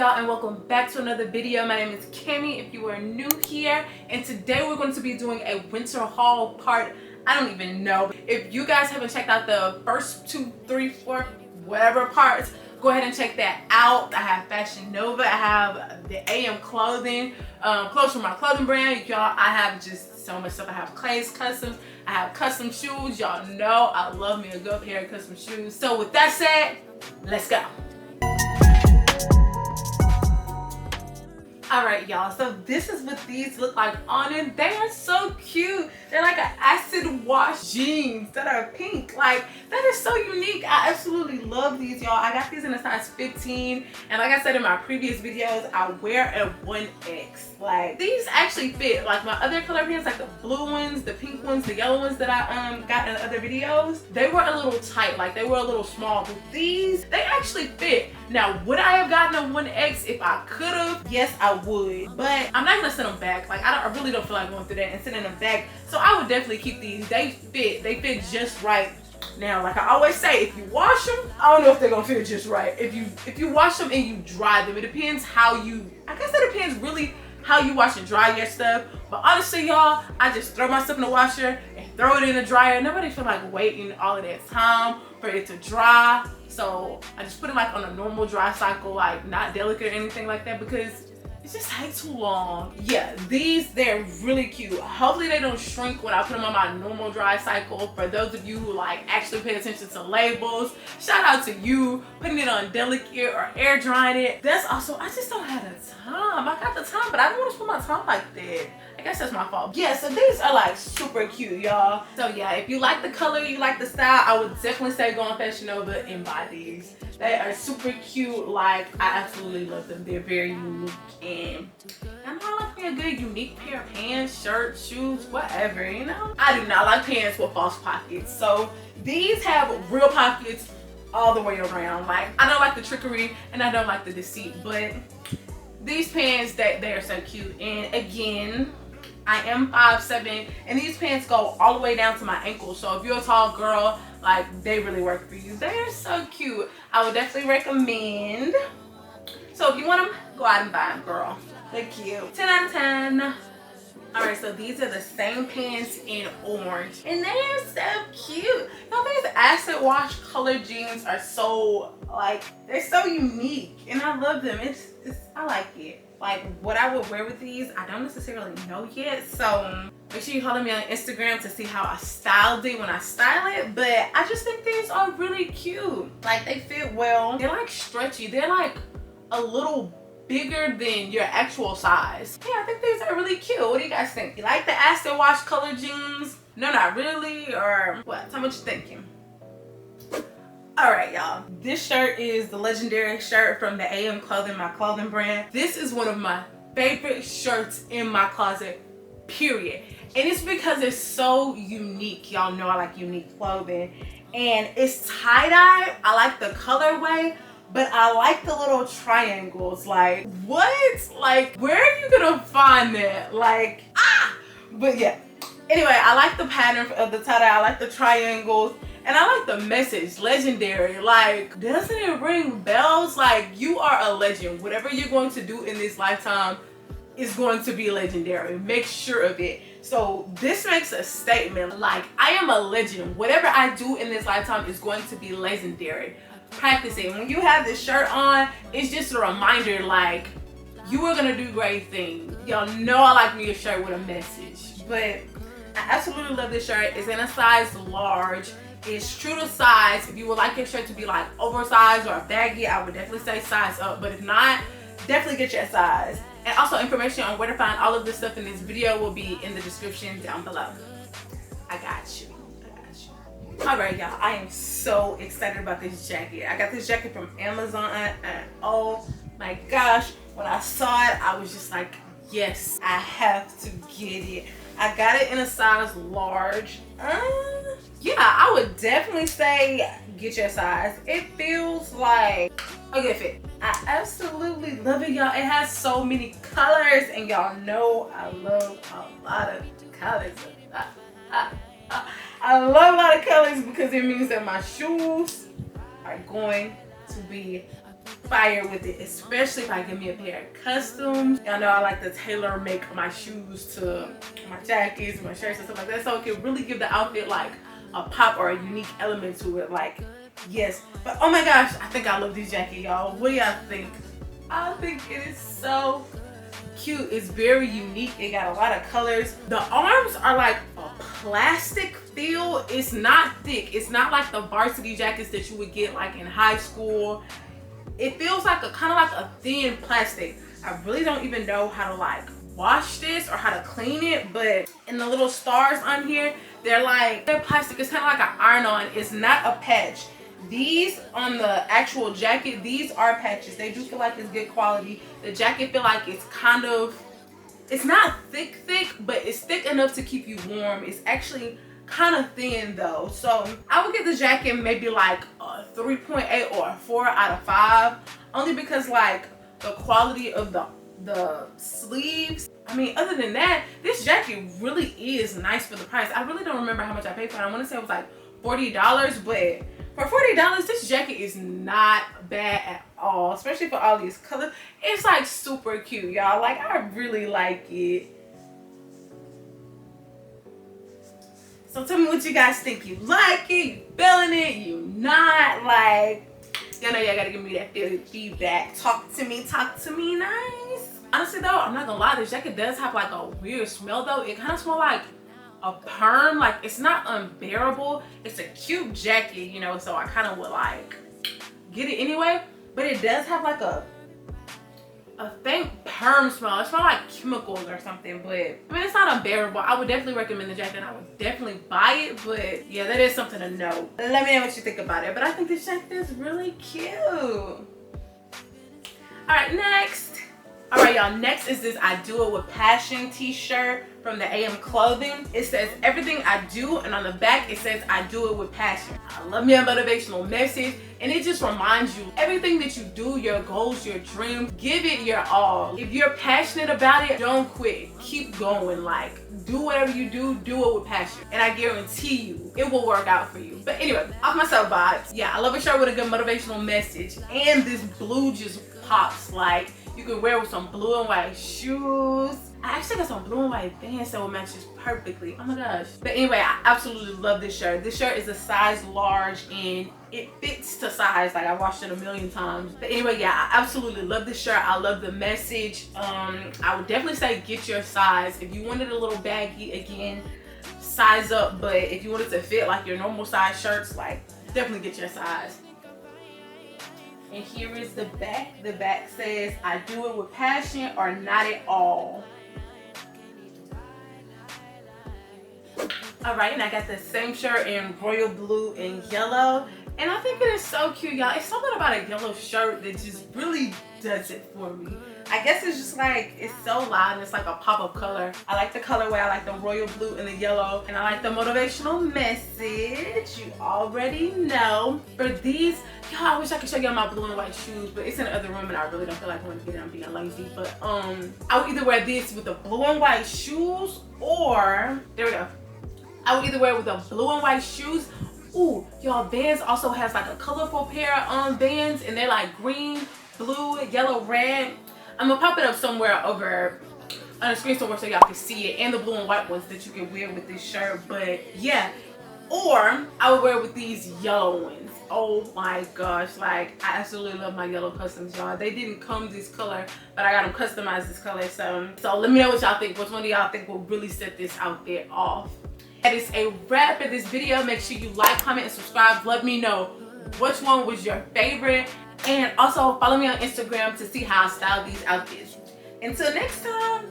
y'all, and welcome back to another video. My name is Kimmy if you are new here, and today we're going to be doing a winter haul part. I don't even know. If you guys haven't checked out the first 2, 3, 4, whatever parts, go ahead and check that out. I have Fashion Nova, I have the AM clothing, clothes from my clothing brand. Y'all, I have just so much stuff. I have Clay's Customs, I have custom shoes. Y'all know I love me a good pair of custom shoes. So with that said, let's go. Alright y'all, so this is what these look like on it. They are so cute. They're like an acid wash jeans that are pink. Like, that is so unique. I absolutely love these, y'all. I got these in a size 15, and like I said in my previous videos, I wear a 1X. Like, these actually fit. Like my other color pants, like the blue ones, the pink ones, the yellow ones that I got in other videos, they were a little tight, like they were a little small, but these, they actually fit. Now, would I have gotten a 1X if I could have? Yes, I would, but I'm not gonna send them back. Like, I really don't feel like going through that and sending them back. So I would definitely keep these. They fit just right. Now, like I always say, if you wash them, I don't know if they're gonna fit just right. If you wash them and you dry them, it depends how you, I guess it depends really how you wash and dry your stuff. But honestly, y'all, I just throw my stuff in the washer and throw it in the dryer. Nobody feel like waiting all of that time for it to dry. So I just put it like on a normal dry cycle, like not delicate or anything like that, because it just takes too long. Yeah, these, they're really cute. Hopefully they don't shrink when I put them on my normal dry cycle. For those of you who like actually pay attention to labels, shout out to you putting it on delicate or air drying it. That's also, I just don't have the time. I got the time, but I don't want to spend my time like that. I guess that's my fault. Yeah, so these are like super cute, y'all. So yeah, if you like the color, you like the style, I would definitely say go on Fashion Nova and buy these. They are super cute. Like, I absolutely love them. They're very unique, and I know I like me a good unique pair of pants, shirts, shoes, whatever, you know? I do not like pants with false pockets. So these have real pockets all the way around. Like, I don't like the trickery and I don't like the deceit, but these pants, they are so cute. And again, I am 5'7", and these pants go all the way down to my ankles. So if you're a tall girl, like, they really work for you. They are so cute. I would definitely recommend. So if you want them, go out and buy them, girl. They're cute. 10 out of 10. Alright, so these are the same pants in orange, and they are so cute. Now, these acid wash color jeans are so, like, they're so unique, and I love them. I like it. Like, what I would wear with these, I don't necessarily know yet. So make sure you follow me on Instagram to see how I styled it when I style it. But I just think these are really cute. Like, they fit well. They're like stretchy. They're like a little bigger than your actual size. Yeah, I think these are really cute. What do you guys think? You like the acid wash color jeans? No, not really, or what? Tell me what you're thinking. Alright, y'all, this shirt is the legendary shirt from the AM clothing, my clothing brand. This is one of my favorite shirts in my closet, period. And it's because it's so unique. Y'all know I like unique clothing, and it's tie-dye. I like the colorway, but I like the little triangles. Like, what? Like, where are you gonna find that? Like, but yeah, anyway, I like the pattern of the tie-dye. I like the triangles. And I like the message, legendary. Like, doesn't it ring bells? Like, you are a legend. Whatever you're going to do in this lifetime is going to be legendary. Make sure of it. So this makes a statement. Like, I am a legend. Whatever I do in this lifetime is going to be legendary. Practice it. When you have this shirt on, it's just a reminder, like, you are going to do great things. Y'all know I like me a shirt with a message. But I absolutely love this shirt. It's in a size large. It's true to size. If you would like your shirt to be like oversized or baggy, I would definitely say size up. But if not, definitely get your size. And also, information on where to find all of this stuff in this video will be in the description down below. I got you. Alright, y'all, I am so excited about this jacket. I got this jacket from Amazon, and oh my gosh, when I saw it, I was just like, yes, I have to get it. I got it in a size large. Yeah, I would definitely say get your size. It feels like a good fit. I absolutely love it, y'all. It has so many colors, and y'all know I love a lot of colors. I love a lot of colors because it means that my shoes are going to be fire with it, especially if I get me a pair of customs. Y'all know I like to tailor make my shoes to my jackets, my shirts, and stuff like that, so it can really give the outfit like a pop or a unique element to it. Like, yes, but oh my gosh, I think I love this jacket, y'all. What do y'all think? I think it is so cute. It's very unique. It got a lot of colors. The arms are like a plastic feel. It's not thick. It's not like the varsity jackets that you would get like in high school. It feels like a kind of like a thin plastic. I really don't even know how to like wash this or how to clean it, but in the little stars on here, they're plastic. It's kind of like an iron-on. It's not a patch. These on the actual jacket, these are patches. They do feel like it's good quality. The jacket feel like it's kind of, it's not thick, but it's thick enough to keep you warm. It's actually kind of thin though. So I would give the jacket maybe like a 3.8 or a 4 out of 5. Only because like the quality of the sleeves. I mean, other than that, this jacket really is nice for the price. I really don't remember how much I paid for it. I want to say it was like $40, but for $40, this jacket is not bad at all, especially for all these colors. It's like super cute, y'all. Like, I really like it. So tell me what you guys think. You like it? You feeling it? You not? Like, y'all know y'all gotta give me that feedback. Talk to me nice. Honestly though, I'm not gonna lie, this jacket does have like a weird smell though. It kind of smells like a perm. Like, it's not unbearable. It's a cute jacket, you know, so I kind of would like get it anyway, but it does have like a faint perm smell. It smells like chemicals or something, but I mean, it's not unbearable. I would definitely recommend the jacket and I would definitely buy it, but yeah, that is something to know. Let me know what you think about it, but I think this jacket is really cute. All right, next. All right, y'all, next is this I Do It With Passion t-shirt from the AM Clothing. It says everything I do, and on the back it says I do it with passion. I love me a motivational message, and it just reminds you everything that you do, your goals, your dreams, give it your all. If you're passionate about it, don't quit. Keep going. Like, do whatever you do it with passion, and I guarantee you it will work out for you. But anyway, off my soapbox. Yeah, I love a shirt with a good motivational message, and this blue just pops. Like, you can wear it with some blue and white shoes. I actually got some blue and white bands so it matches perfectly. Oh my gosh. But anyway, I absolutely love this shirt. This shirt is a size large and it fits to size. Like, I washed it a million times. But anyway, yeah, I absolutely love this shirt. I love the message. I would definitely say get your size. If you wanted a little baggy, again, size up. But if you wanted to fit like your normal size shirts, like, definitely get your size. And here is the back. The back says, I do it with passion or not at all. All right, and I got the same shirt in royal blue and yellow. And I think it is so cute, y'all. It's something about a yellow shirt that just really does it for me. I guess it's just like, it's so loud and it's like a pop of color. I like the colorway. I like the royal blue and the yellow. And I like the motivational message. You already know. For these, y'all, I wish I could show y'all my blue and white shoes, but it's in the other room and I really don't feel like going to get it. I'm being lazy. But I would either wear this with the blue and white shoes, or, there we go. I would either wear it with the blue and white shoes. Ooh, y'all, Vans also has like a colorful pair of Vans, and they're like green, blue, yellow, red. I'm gonna pop it up somewhere over on the screen somewhere so y'all can see it, and the blue and white ones that you can wear with this shirt. But yeah, or I would wear it with these yellow ones. Oh my gosh, like, I absolutely love my yellow customs, y'all. They didn't come this color, but I got them customized this color. So let me know what y'all think. Which one do y'all think will really set this outfit off? That is a wrap for this video. Make sure you like, comment, and subscribe. Let me know which one was your favorite. And also follow me on Instagram to see how I style these outfits. Until next time.